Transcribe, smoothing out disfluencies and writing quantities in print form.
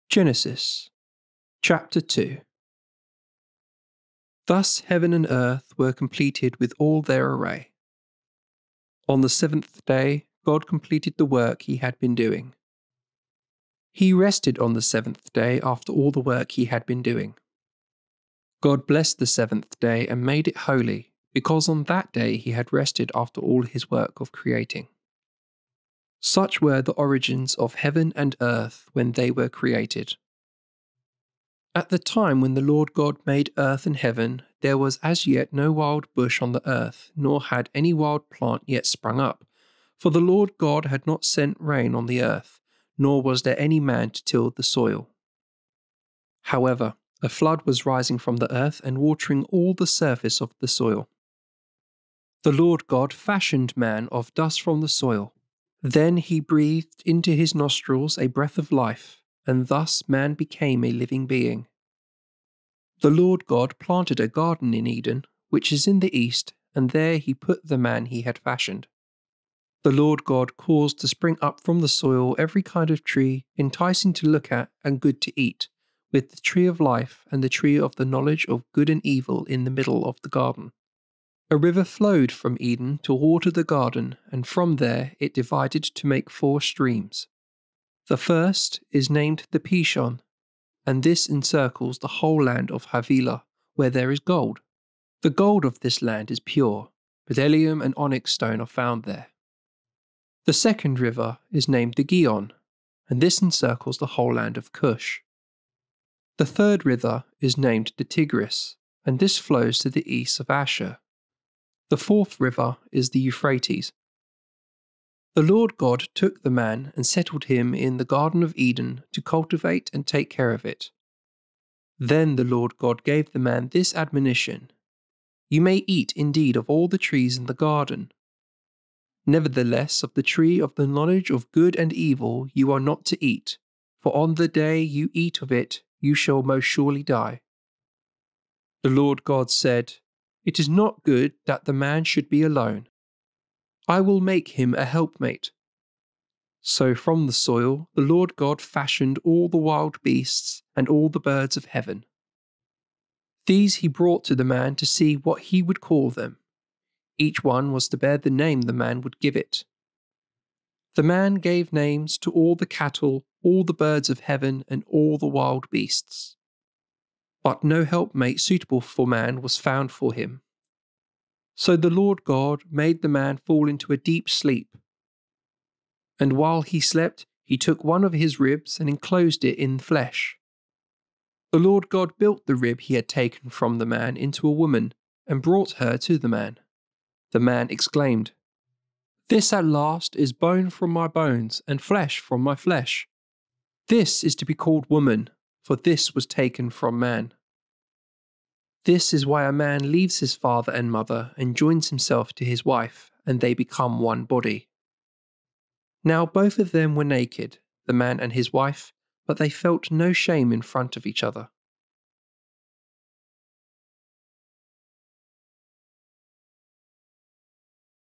Genesis, chapter 2. Thus heaven and earth were completed with all their array. On the seventh day, God completed the work he had been doing. He rested on the seventh day after all the work he had been doing. God blessed the seventh day and made it holy, because on that day he had rested after all his work of creating. Such were the origins of heaven and earth when they were created. At the time when the Lord God made earth and heaven, there was as yet no wild bush on the earth, nor had any wild plant yet sprung up, for the Lord God had not sent rain on the earth, nor was there any man to till the soil. However, a flood was rising from the earth and watering all the surface of the soil. The Lord God fashioned man of dust from the soil. Then he breathed into his nostrils a breath of life, and thus man became a living being. The Lord God planted a garden in Eden, which is in the east, and there he put the man he had fashioned. The Lord God caused to spring up from the soil every kind of tree, enticing to look at and good to eat, with the tree of life and the tree of the knowledge of good and evil in the middle of the garden. A river flowed from Eden to water the garden, and from there it divided to make 4 streams. The first is named the Pishon, and this encircles the whole land of Havilah, where there is gold. The gold of this land is pure, bdellium and onyx stone are found there. The second river is named the Gihon, and this encircles the whole land of Cush. The third river is named the Tigris, and this flows to the east of Asher. The fourth river is the Euphrates. The Lord God took the man and settled him in the Garden of Eden to cultivate and take care of it. Then the Lord God gave the man this admonition: You may eat indeed of all the trees in the garden. Nevertheless, of the tree of the knowledge of good and evil you are not to eat, for on the day you eat of it you shall most surely die. The Lord God said, It is not good that the man should be alone. I will make him a helpmate. So from the soil the Lord God fashioned all the wild beasts and all the birds of heaven. These he brought to the man to see what he would call them. Each one was to bear the name the man would give it. The man gave names to all the cattle, all the birds of heaven, and all the wild beasts. But no helpmate suitable for man was found for him. So the Lord God made the man fall into a deep sleep. And while he slept, he took one of his ribs and enclosed it in flesh. The Lord God built the rib he had taken from the man into a woman and brought her to the man. The man exclaimed, This at last is bone from my bones and flesh from my flesh. This is to be called woman, for this was taken from man. This is why a man leaves his father and mother and joins himself to his wife, and they become one body. Now both of them were naked, the man and his wife, but they felt no shame in front of each other.